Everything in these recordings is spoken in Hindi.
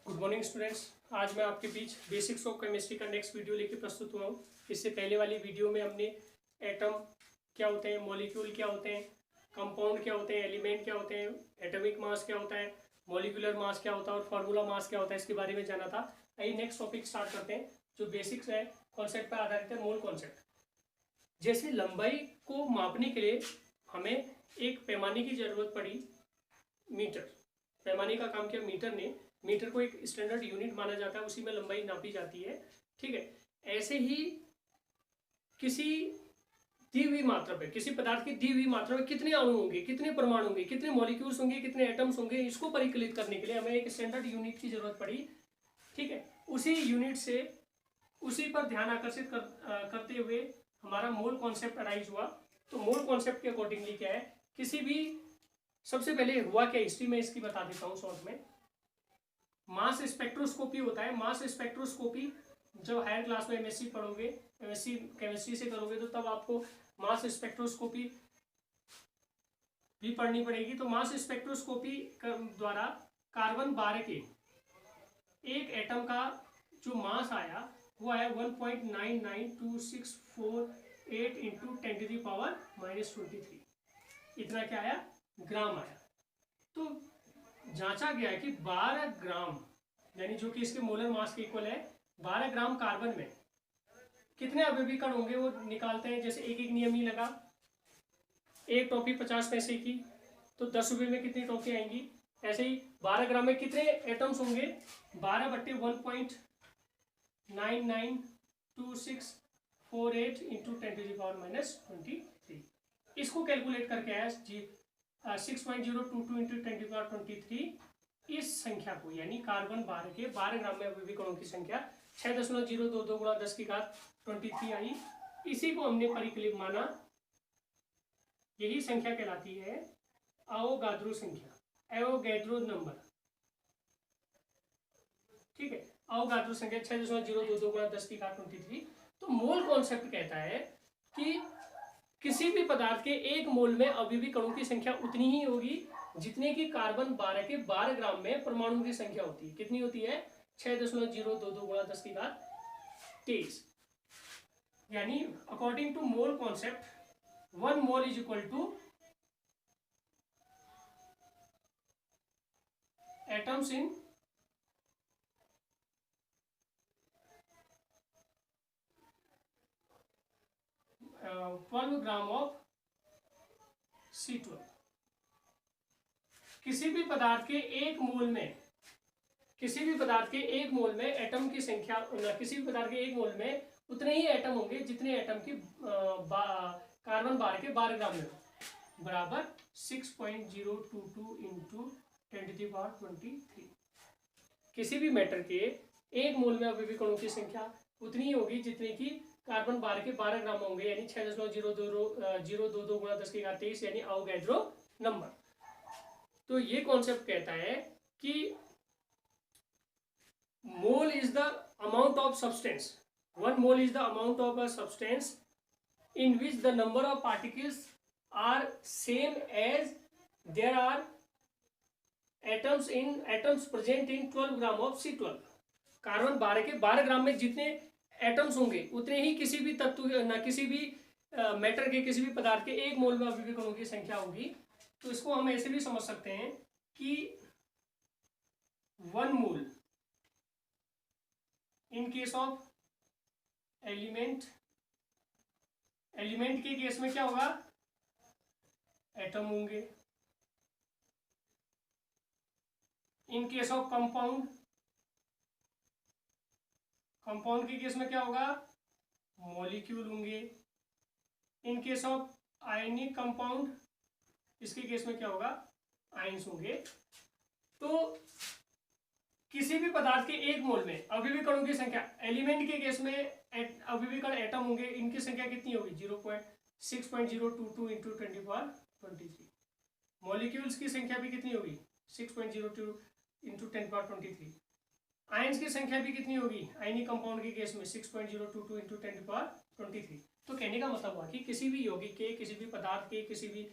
Good morning students. आज मैं आपके बीच बेसिक्स ऑफ केमिस्ट्री का नेक्स्ट वीडियो लेके प्रस्तुत हुआ हूँ। इससे पहले वाली वीडियो में हमने एटम क्या होते हैं, मॉलिक्यूल क्या होते हैं, कंपाउंड क्या होते हैं, एलिमेंट क्या होते हैं, एटॉमिक मास क्या होता है, मॉलिक्यूलर मास क्या होता है और फार्मूला मास क्या होता है, इसके बारे में जाना था। आइए नेक्स्ट टॉपिक स्टार्ट करते हैं जो बेसिक्स है, कॉन्सेप्ट पर आधारित है, मोल कॉन्सेप्ट। जैसे लंबाई को मापने के लिए हमें एक पैमाने की जरूरत पड़ी, मीटर। पैमाने का काम किया मीटर ने। मीटर को एक स्टैंडर्ड यूनिट माना जाता है, उसी में लंबाई नापी जाती है। ठीक है, ऐसे ही किसी दी हुई मात्रा पे, किसी पदार्थ की दी हुई मात्रा में कितने अणु होंगे, कितने परमाणु होंगे, कितने मॉलिक्यूल्स होंगे, कितने एटम्स होंगे, इसको परिकलित करने के लिए हमें एक स्टैंडर्ड यूनिट की जरूरत पड़ी। ठीक है, उसी यूनिट से उसी पर ध्यान आकर्षित करते हुए हमारा मोल कॉन्सेप्ट अराइज हुआ। तो मोल कॉन्सेप्ट के अकॉर्डिंगली क्या है, किसी भी, सबसे पहले हुआ क्या हिस्ट्री में इसकी बता देता हूँ शॉर्ट में। मास स्पेक्ट्रोस्कोपी होता है। मास स्पेक्ट्रोस्कोपी जब हायर क्लास में एमएससी पढ़ोगे, एमएससी केमिस्ट्री से करोगे तो तब आपको मास स्पेक्ट्रोस्कोपी भी पढ़नी पड़ेगी। तो मास स्पेक्ट्रोस्कोपी द्वारा कार्बन 12 के एक एटम का जो मास आया वो आया 1.99264 इंटू 10⁻⁻23। इतना क्या आया, ग्राम आया। तो जांचा गया है कि 12 ग्राम, यानी जो कि इसके मोलर मास के इक्वल है, 12 ग्राम कार्बन में कितने अवयवी कण होंगे वो निकालते हैं। जैसे एक एक नियम ही लगा, एक टॉफी 50 पैसे की, तो 10 रुपये में कितनी टॉफी आएंगी। ऐसे ही 12 ग्राम में कितने एटम्स होंगे, 12/1.992648 इंटू 10⁻⁻23। इसको कैलकुलेट करके आया जी 6.022 इंटू 10⁻23। इस संख्या को, यानी कार्बन 12 के 12 ग्राम में अवयवी कणों की संख्या 6.022 गुणा 10⁻23 आई। इसी को हमने परिकलित माना। यही संख्या कहलाती है अवोगाद्रो संख्या, एवोगैड्रो नंबर। ठीक है, अवोगाद्रो संख्या 6.022 गुणा 10⁻23। तो मोल कॉन्सेप्ट कहता है कि किसी भी पदार्थ के एक मोल में अवयवी कणों की संख्या उतनी ही होगी जितने की कार्बन 12 के 12 ग्राम में परमाणु की संख्या होती है। कितनी होती है, 6.022 गुणा 10⁻23। यानी according to mole concept 1 mole is equal to atoms in 12 gram of C12। किसी भी पदार्थ के एक मोल में, किसी भी पदार्थ के एक मोल में एटम की संख्या, किसी भी पदार्थ के एक मोल में उतने ही एटम होंगे जितने एटम की कार्बन 12 के 12 ग्राम में, बराबर 6.022 इंटू 10⁻23। किसी भी मैटर के एक मोल में अवयवी कणों की संख्या उतनी ही होगी जितने की कार्बन 12 के 12 ग्राम होंगे, यानी 6.022 गुणा 10⁻23, यानी अवोगैड्रो नंबर। तो ये कॉन्सेप्ट कहता है कि mole is the amount of substance, 1 mole is the amount of a substance in which the number of particles are same as there are atoms present in 12 gram of C12। Carbon 12 के 12 ग्राम में जितने एटम्स होंगे उतने ही किसी भी तत्व ना, किसी भी मैटर के, किसी भी पदार्थ के एक मोल में अवयवी कणों की संख्या होगी। तो इसको हम ऐसे भी समझ सकते हैं कि 1 mole in case of element, element के केस में क्या होगा, एटम होंगे। In case of compound, compound के केस में क्या होगा, मॉलिक्यूल होंगे। In case of ionic compound, इसके केस में क्या होगा, आयंस होंगे। तो किसी भी पदार्थ के एक मोल में अवयवी कणों की संख्या, एलिमेंट के केस में अवयवी कण एटम होंगे, इनकी संख्या कितनी होगी, 6.022 इंटू 10⁻23। मॉलिक्यूल्स की संख्या भी कितनी होगी, 6.02 इंटू 10⁻23। आयंस की संख्या भी कितनी होगी, आयनिक कंपाउंड के केस में 6.022 इंटू 10⁻23। तो कहने का मतलब हुआ कि किसी भी यौगिक के, किसी भी पदार्थ के, किसी भी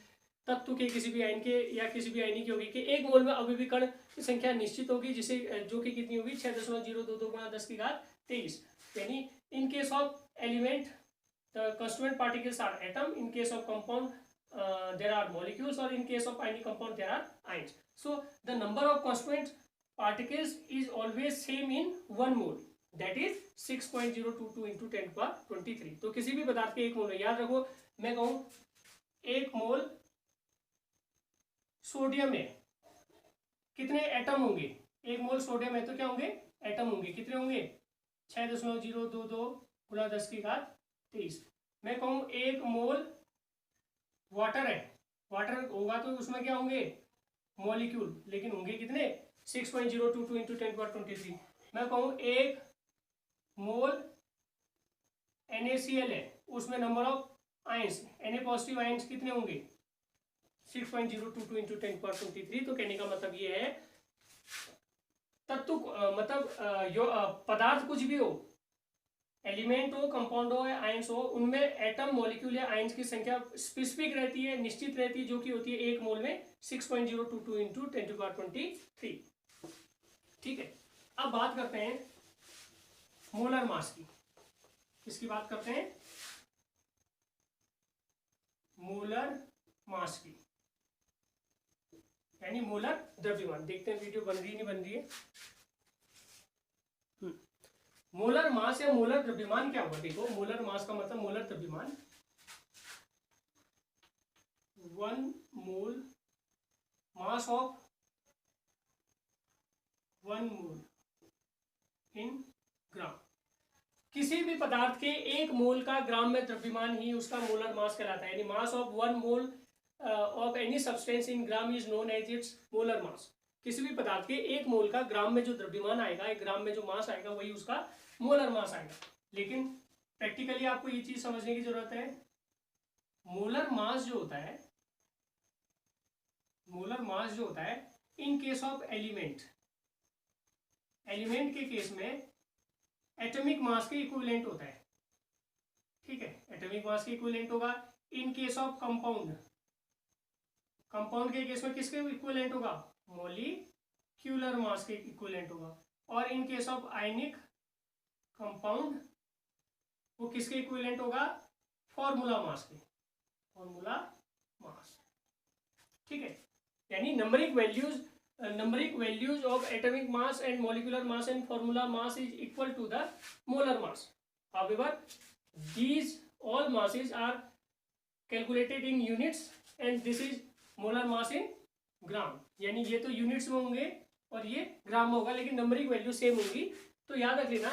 तत्व के किसी भी आयन के या किसी भी आयनिक यौगिक के 1 मोल में अभी भी कण की संख्या निश्चित होगी, जिसे जो कि कितनी होगी 6.022 गुणा 10 की घात 23। यानी इन case of element the constituent particles are atom, in case of compound there are molecules, or in case of ionic compound there are ions. So the number of constituent particles is always same in 1 mole, that is 6.022 into 10^23। तो किसी भी पदार्थ के 1 मोल में, याद रखो मैं कहूं 1 मोल सोडियम में कितने एटम होंगे, 1 मोल सोडियम है तो क्या होंगे, एटम होंगे। कितने होंगे, 6.022 गुणा 10 की घात 23। मैं कहूं 1 मोल वाटर है, वाटर होगा तो उसमें क्या होंगे, मॉलिक्यूल, लेकिन होंगे कितने 6.022 इंटू 10^23। मैं कहूं 1 मोल NaCl है, उसमें number of ions Na positive ions कितने होंगे 6.022 इंटू 10^23। तो कहने का मतलब ये है तत्व मतलब पदार्थ कुछ भी हो, एलिमेंट हो, कंपाउंड हो या आयंस हो, उनमें एटम, मॉलिक्यूल या आयंस की संख्या स्पेसिफिक रहती है, निश्चित रहती है, जो कि होती है 1 मोल में 6.022 इंटू 10^23। ठीक है, अब बात करते हैं मोलर मास की। किसकी बात करते हैं, मोलर मास की, यानी मोलर द्रव्यमान। देखते हैं वीडियो बन रही नहीं बन रही है। मोलर मास या मोलर द्रव्यमान क्या होगा, देखो मोलर मास का मतलब मोलर द्रव्यमान, 1 मोल मास ऑफ 1 मोल इन ग्राम। किसी भी पदार्थ के 1 मोल का ग्राम में द्रव्यमान ही उसका मोलर मास कहलाता है। यानी mass of 1 mole of any substance in gram is known as its molar mass. किसी भी पदार्थ के 1 मोल का ग्राम में जो द्रव्यमान आएगा, 1 ग्राम में जो मास आएगा, वही उसका मोलर मास आएगा। लेकिन प्रैक्टिकली आपको ये चीज समझने की जरूरत है, मोलर मास जो होता है, मोलर मास जो होता है इन केस ऑफ एलिमेंट, एलिमेंट के केस में एटॉमिक मास के इक्विवेलेंट होता है। ठीक है, एटॉमिक मास के इक्विवेलेंट होगा। इन केस ऑफ कंपाउंड, कंपाउंड के केस में किसके इक्विवेलेंट होगा, मॉलिक्यूलर मास के इक्विवेलेंट होगा। और इन केस ऑफ आयनिक कंपाउंड वो किसके इक्विवेलेंट होगा, फॉर्मूला मास के, फॉर्मूला मास। ठीक है, यानी numeric values of atomic mass and molecular mass and formula mass is equal to the molar mass. However, these all masses are calculated in units and this is molar mass in gram। यानी ये तो यूनिट्स में होंगे और ये ग्राम में होगा, लेकिन नंबरिक वैल्यू सेम होगी। तो याद रख लेना,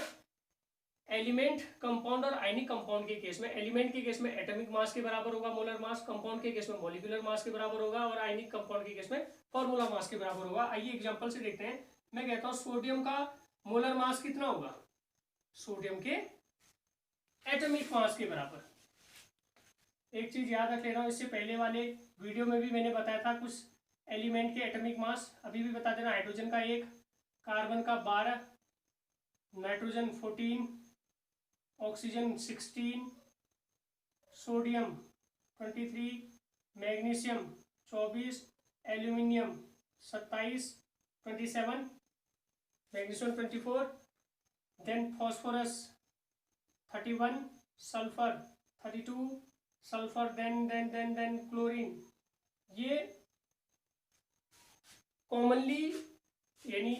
एलिमेंट, कंपाउंड और आयनिक कंपाउंड के केस में, एलिमेंट के केस में एटॉमिक मास के बराबर होगा मोलर मास, कंपाउंड के केस में मॉलिक्यूलर मास के बराबर होगा, और आयनिक कंपाउंड के केस में फॉर्मूला मास के बराबर होगा। आइए एग्जांपल से देखते हैं। मैं कहता हूं सोडियम का मोलर मास कितना होगा, सोडियम के एटॉमिक मास के बराबर। एक चीज याद रख ले रहा हूं, इससे पहले वाले वीडियो में भी मैंने बताया था कुछ एलिमेंट के एटॉमिक मास, अभी भी बता देना। हाइड्रोजन का 1, कार्बन का 12, nitrogen 14, oxygen 16, sodium 23, magnesium 24, aluminium 27, magnesium 24, then phosphorus 31, sulphur 32, sulphur then chlorine. ये कॉमनली यानी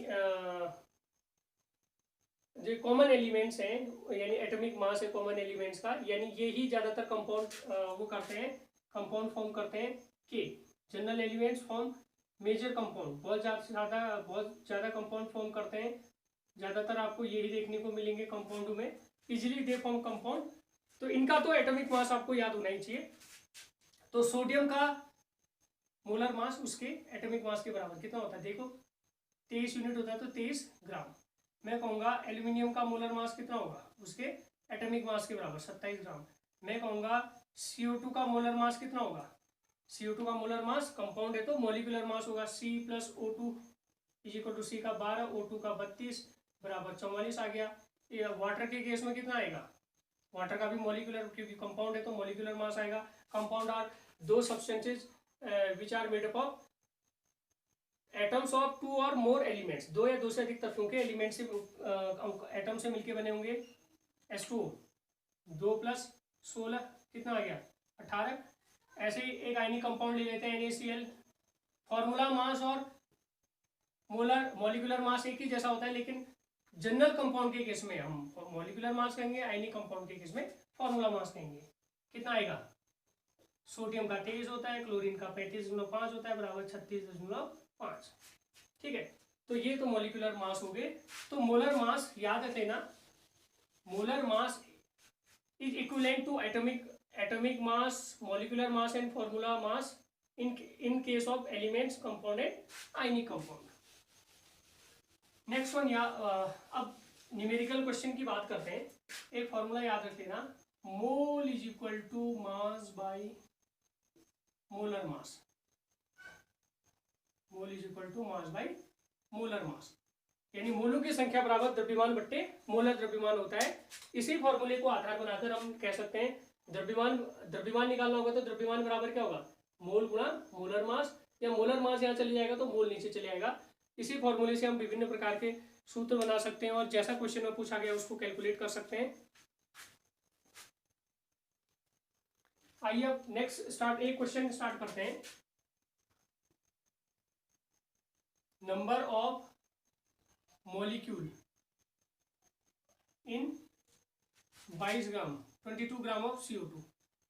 जो कॉमन एलिमेंट्स हैं, यानी एटॉमिक मास है कॉमन एलिमेंट्स का, यानी ये ही ज्यादातर कंपाउंड वो करते हैं, कंपाउंड फॉर्म करते हैं। के general elements form major compound, बहुत ज़्यादा कंपाउंड फॉर्म करते हैं। ज़्यादातर आपको यही देखने को मिलेंगे कंपाउंड में, इजिली दे फॉर्म कंपाउंड। तो इनका तो एटॉमिक मास आपको याद होना ही चाहिए। तो सोडियम का मोलर मास उसके एटॉमिक मास के बराबर कितना होता है, देखो 23 यूनिट होता है, तो 23 ग्राम। मैं कहूँगा एल्यूमिनियम का मोलर मास कितना होगा, उसके एटॉमिक मास के बराबर 27 ग्राम। मैं कहूँगा CO2 का मोलर मास कितना होगा, CO2 का मोलर मास, कंपाउंड है तो मॉलिक्यूलर मास होगा C + O2 = C का 12, O2 का 32 बराबर 44 आ गया। ये वाटर के केस में कितना आएगा, वाटर का भी मॉलिक्यूलर, क्योंकि कंपाउंड है तो मॉलिक्यूलर मास आएगा। कंपाउंड आर दो substances which are made up of atoms of 2 or more elements, 2 या 2 से अधिक तत्वों के एलिमेंट से एटम से मिलके बने होंगे। H2O 2 + 16 कितना आ गया 18। ऐसे ही एक आयनिक कंपाउंड ले लेते हैं NaCl। फॉर्मूला मास और मोलर मॉलिक्यूलर मास एक ही जैसा होता है, लेकिन जनरल कंपाउंड के केस में हम मॉलिक्यूलर मास कहेंगे, आयनिक कंपाउंड के केस में फॉर्मूला मास कहेंगे। कितना आएगा, सोडियम का 23 होता है, क्लोरीन का 35.5 होता है, बराबर 36.5। ठीक है, तो ये तो मॉलिक्यूलर मास हो गए। तो मोलर मास याद रख लेना, molar mass is equivalent to atomic mass, molecular mass and formula mass in case of elements, component, ionic compound. Next one अब न्यूमेरिकल क्वेश्चन की बात करते हैं। एक फॉर्मूला याद रख लेना, mole is equal to mass by molar mass. Mole is equal to mass by molar mass, यानी मोलों की संख्या बराबर द्रव्यमान बट्टे मोलर द्रव्यमान होता है। इसी फॉर्मूले को आधार बनाकर हम कह सकते हैं द्रव्यमान निकालना होगा तो द्रव्यमान बराबर क्या होगा, मोल गुणा मोलर मास, या मोलर मास यहाँ चले जाएगा तो मोल नीचे चले आएगा। इसी फॉर्मूले से हम विभिन्न प्रकार के सूत्र बना सकते हैं और जैसा क्वेश्चन में पूछा गया उसको कैलकुलेट कर सकते हैं। आइए अब नेक्स्ट एक क्वेश्चन स्टार्ट करते हैं। Number of molecule in 22 gram 22 gram of CO2।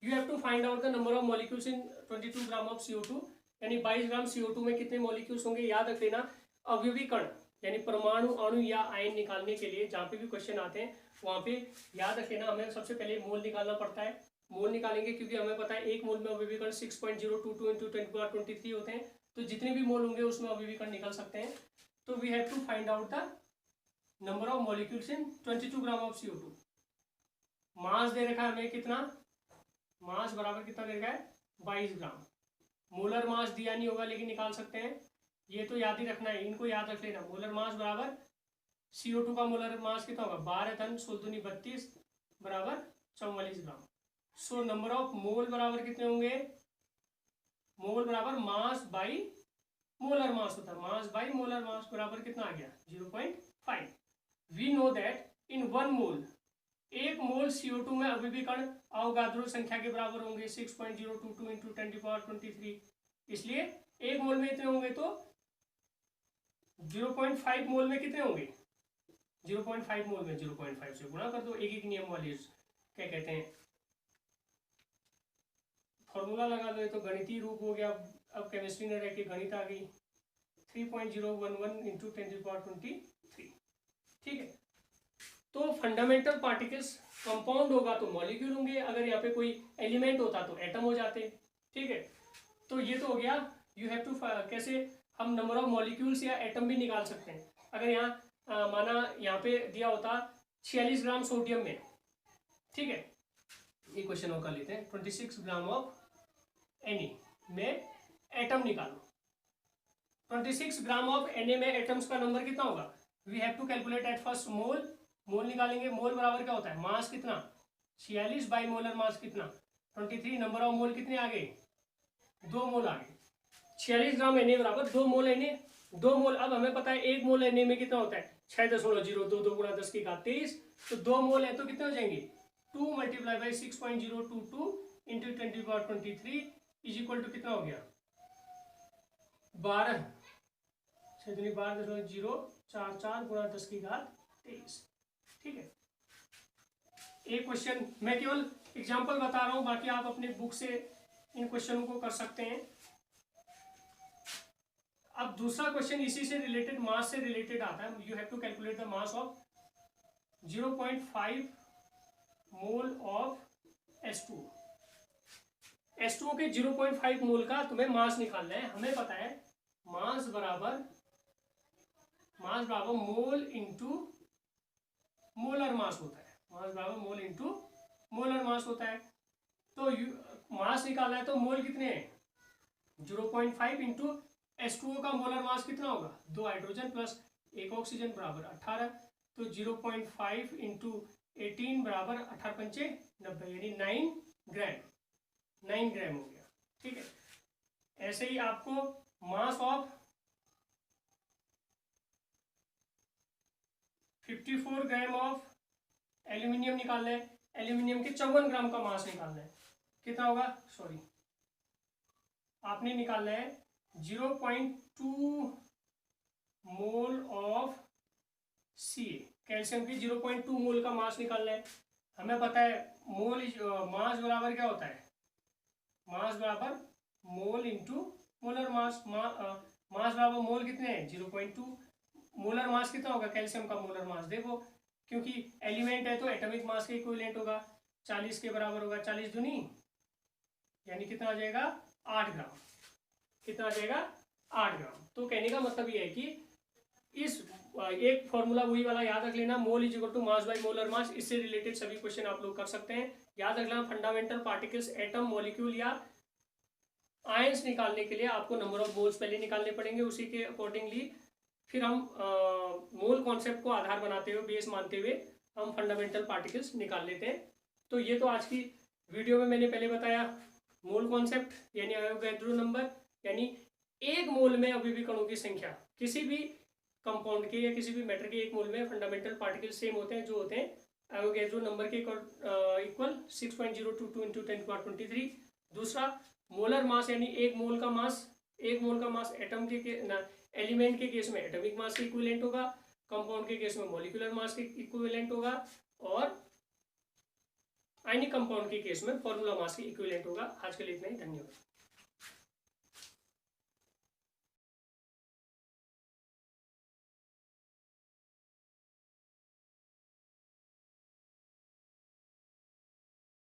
You have to find out the number of molecules in 22 gram of CO2, यानी 22 ग्राम CO2 में कितने मॉलिक्यूल्स होंगे। याद रख लेना, अवयवी कण यानी परमाणु, अणु या आयन निकालने के लिए जहाँ पे भी क्वेश्चन आते हैं वहाँ पे याद रख लेना, हमें सबसे पहले मोल निकालना पड़ता है। मोल निकालेंगे क्योंकि हमें पता है एक मोल में अवयवी कण 6.022 × 10⁻23 होते हैं, तो जितने भी मोल होंगे उसमें अवयवी कण निकल सकते हैं। तो we have to find out the number of molecules in 22 gram of CO2। Mass दे रखा है हमें कितना, मास बराबर कितना दे रखा है 22 ग्राम। मोलर मास दिया नहीं होगा लेकिन निकाल सकते हैं, ये तो याद ही रखना है, इनको याद रख लेना। मोलर मास बराबर CO2 का मोलर मास कितना होगा 12 × 16 × 32 बराबर 44 ग्राम। सो नंबर ऑफ मोल बराबर कितने होंगे, मोल बराबर मास बाई मोलर मास होता है, मास बाई मोलर मास बराबर कितना आ गया 0.5। वी नो दैट इन 1 मोल, एक मोल CO2 में अवयवी कण अवोगाद्रो संख्या के बराबर होंगे 6.022 × 10⁻23। इसलिए एक मोल में इतने होंगे तो 0.5 मोल में कितने होंगे, 0.5 मोल में 0.5 से गुणा कर दो। एक नियम वाली क्या कहते हैं फॉर्मूला लगा दो, तो गणितीय रूप हो गया। अब केमिस्ट्री ने रह के गणित आ गई 3.011 × 10⁻23। ठीक है, तो फंडामेंटल पार्टिकल्स कंपाउंड होगा तो मॉलिक्यूल होंगे, अगर यहाँ पे कोई एलिमेंट होता तो एटम हो जाते। ठीक है, तो ये तो हो गया। यू हैव टू कैसे हम नंबर ऑफ मॉलिक्यूल्स या एटम भी निकाल सकते हैं। अगर यहाँ माना यहाँ पे दिया होता 46 ग्राम सोडियम में, ठीक है, ये क्वेश्चन और कर लेते हैं। 26 ग्राम ऑफ Na में एटम निकालो। 26 ग्राम ऑफ Na में एटम्स का नंबर कितना होगा, we have to calculate at first mole. Mole निकालेंगे, मोल बराबर क्या होता है मास कितना 46 बाई मोलर मास कितना 23। नंबर ऑफ मोल कितने आ गए 2 मोल आ गए। 46 ग्राम Na बराबर 2 मोल Na, 2 मोल। अब हमें पता है 1 मोल Na में कितना होता है 6.022 गुणा 10⁻23, तो 2 मोल है तो कितने हो जाएंगे 2 × 6.022 × 10⁻23 इज इक्वल टू कितना हो गया 12 12.044 गुणा 10⁻23। ठीक है, एक क्वेश्चन मैं केवल एग्जांपल बता रहा हूं, बाकी आप अपने बुक से इन क्वेश्चनों को कर सकते हैं। अब दूसरा क्वेश्चन इसी से रिलेटेड, मास से रिलेटेड आता है। You have to calculate the mass of 0.5 mole of H2O। H2O के 0.5 मोल का तुम्हें मास निकालना है। हमें पता है मास बराबर मोल इंटू मोलर मास होता है, मास बराबर मोल इंटू मोलर मास होता है। तो मास निकालना है तो मोल कितने हैं 0.5 इंटू H2O का मोलर मास कितना होगा 2 हाइड्रोजन प्लस 1 ऑक्सीजन बराबर 18। तो 0.5 इंटू 18 बराबर 18 पंचे 90, यानी 9 ग्राम हो गया। ठीक है, ऐसे ही आपको mass of 54 gram of aluminium निकालना है। एल्यूमिनियम के 54 ग्राम का मास निकालना है। कितना होगा, सॉरी, आपने निकालना है 0.2 मोल ऑफ सी। कैल्शियम की 0.2 मोल का मास निकालना है। हमें पता है मोल मास बराबर क्या होता है, मास बराबर मोल इंटू मोलर मास। मास बराबर मोल कितने हैं, 0.2। मोलर मास कितना होगा कैल्शियम का, मोलर मास देखो, क्योंकि एलिमेंट है तो एटॉमिक मास के इक्विवेलेंट होगा, 40 के बराबर होगा। 40 दूनी यानी कितना आ जाएगा, 8 ग्राम। कितना आ जाएगा, 8 ग्राम। तो कहने का मतलब ये है कि इस एक फॉर्मूला वही वाला याद रख लेना, mole is equal to mass by molar mass. इससे रिलेटेड सभी क्वेश्चन आप लोग कर सकते हैं। याद रखना फंडामेंटल पार्टिकल्स, एटम, मॉलिक्यूल या आयंस निकालने के लिए आपको नंबर ऑफ मोल्स पहले निकालने पड़ेंगे। उसी के अकॉर्डिंगली फिर हम मोल कॉन्सेप्ट को आधार बनाते हुए, बेस मानते हुए हम फंडामेंटल पार्टिकल्स निकाल लेते हैं। तो ये तो आज की वीडियो में मैंने पहले बताया मोल कॉन्सेप्ट यानी एवोगैड्रो नंबर, यानी एक मोल में अभी भी कणों की संख्या किसी भी कंपाउंड के या किसी भी मैटर के एक मोल में फंडामेंटल पार्टिकल सेम होते हैं, जो होते हैं एवोगैड्रो नंबर के इक्वल 6.022 इंटू 10⁻23। दूसरा मोलर मास यानी एक मोल का मास, एक मोल का मास एटम के एलिमेंट के केस में एटॉमिक मास के इक्विवेलेंट होगा, कंपाउंड के केस में मॉलिक्यूलर मास के इक्विवेलेंट होगा, और आयनिक कंपाउंड के केस में फॉर्मूला मास के इक्विवेलेंट होगा। आज के लिए इतना ही, धन्यवाद।